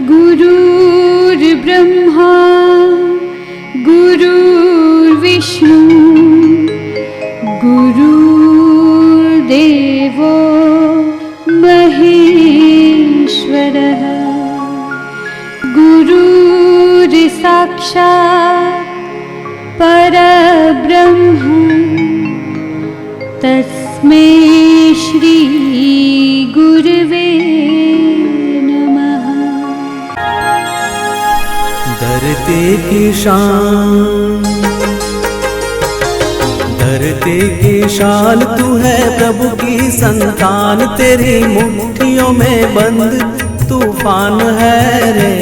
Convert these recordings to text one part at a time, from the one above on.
गुरुर्ब्रह्मा गुरुर्विष्णु गुरुर्देवो महेश्वरः गुरुर्साक्षात् परब्रह्म तस्मै श्री गुरुवे नमः। धरती की शान तू है प्रभु की संतान, तेरी मुट्ठियों में बंद तूफान है रे।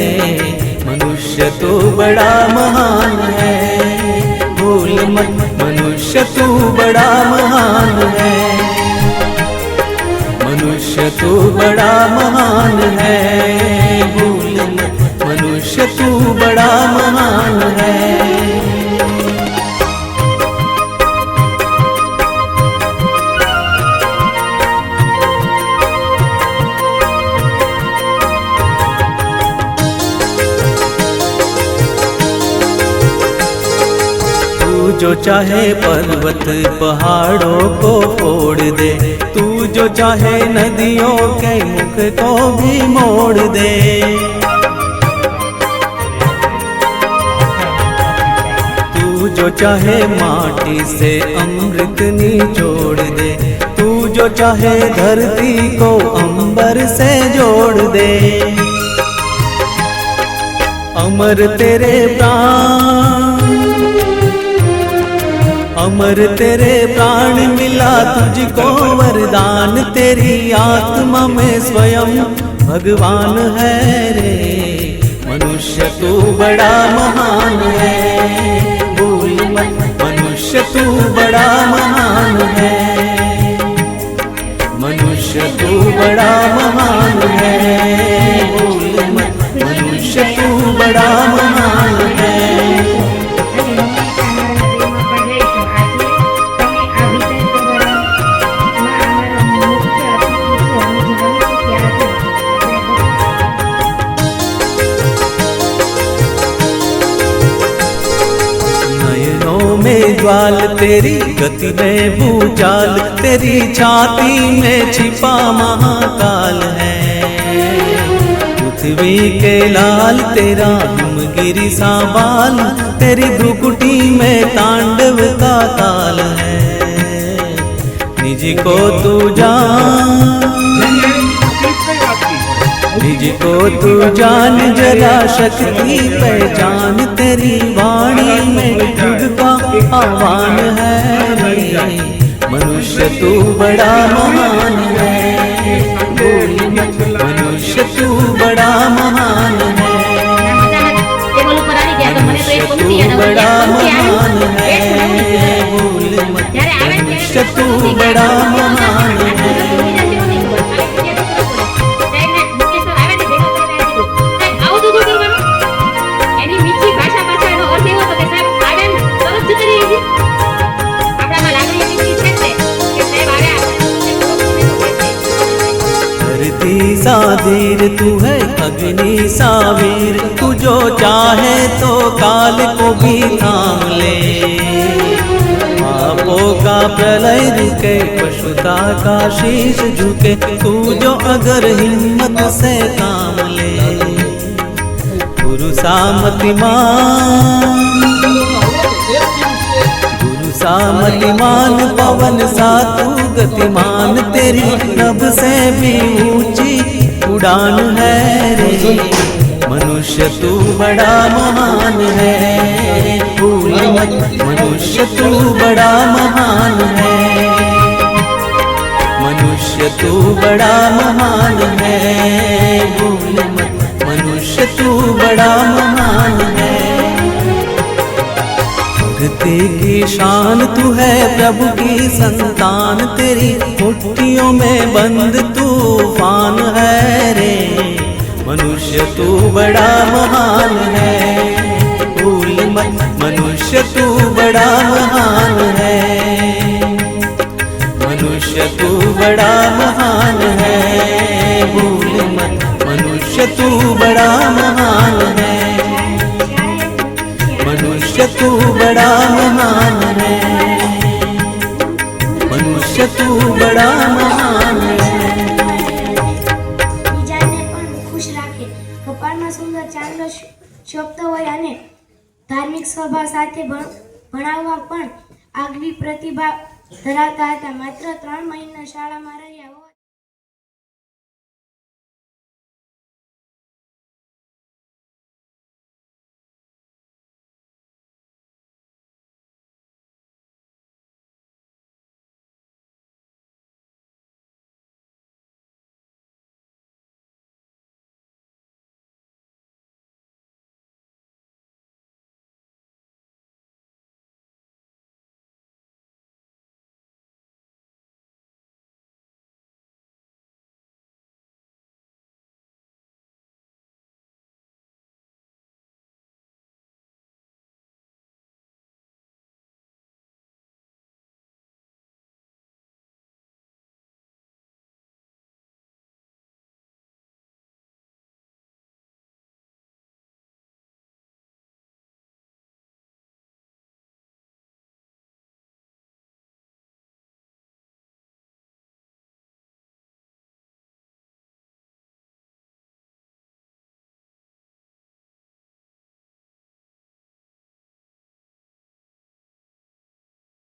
मनुष्य तो बड़ा महान है, भूल मत मनुष्य तू बड़ा महान है। मनुष्य तू बड़ा महान है, भूल मत मनुष्य तू बड़ा महान है। जो चाहे पर्वत पहाड़ों को फोड़ दे, तू जो चाहे नदियों के मुख को भी मोड़ दे। तू जो चाहे माटी से अमृत निचोड़ दे, तू जो चाहे धरती को अंबर से जोड़ दे। अमर तेरे प्राण, अमर तेरे प्राण मिला तुझको वरदान, तेरी आत्मा में स्वयं भगवान है रे। मनुष्य तू बड़ा महान है, भूल मत मनुष्य तू बड़ा महान है। मनुष्य तू बड़ा महान है, भूल मत मनुष्य तू बड़ा महान है। ज्वाल तेरी गति में भूचाल, तेरी छाती में छिपा महाकाल है। पृथ्वी के लाल तेरा हिमगिरी सा बाल, तेरी भ्रुकुटी में तांडव का ताल है। निज को तू जान, निज को तू जान जरा शक्ति पहचान, तेरी वाणी में युग का आह्वान है रे। मनुष्य तू बड़ा महान है, मनुष्य तू बड़ा महान है। मनुष्य तू बड़ा महान है, मनुष्य तू बड़ा महान है। सा धीर तू है अग्नि सा वीर, तू जो चाहे तो काल को भी थाम ले। पापों का प्रलय रुके, पशुता का शीश झुके, तू जो अगर हिम्मत से काम ले। गुरु सामतिमान, गुरु सामतिमान, पवन सा तू गतिमान, तेरी नभ से भी ऊंची उड़ान है रे। मनुष्य तू बड़ा महान है, भूल मत मनुष्य तू बड़ा महान है। मनुष्य तू बड़ा महान है, भूल मत मनुष्य तू बड़ा महान है। भक्ति की शान तू है प्रभु की संतान, तेरी मुट्ठियों में बंद तूफान है रे। मनुष्य तू बड़ा महान है, भूल मत मनुष्य तू बड़ा महान है। मनुष्य तू बड़ा महान है, भूल मत मनुष्य मनुष्य तू बड़ा महान है, मनुष्य तू बड़ा महान है, मनुष्य तू बड़ा महान है। બીજાને પણ ખુશ રાખે, કપાળમાં સુંદર ચાંદલો શોભતો હોય અને ધાર્મિક સ્વભાવ સાથે ભણાવવા પણ આગવી પ્રતિભા ધરાવતા હતા. માત્ર 3 મહિના શાળામાં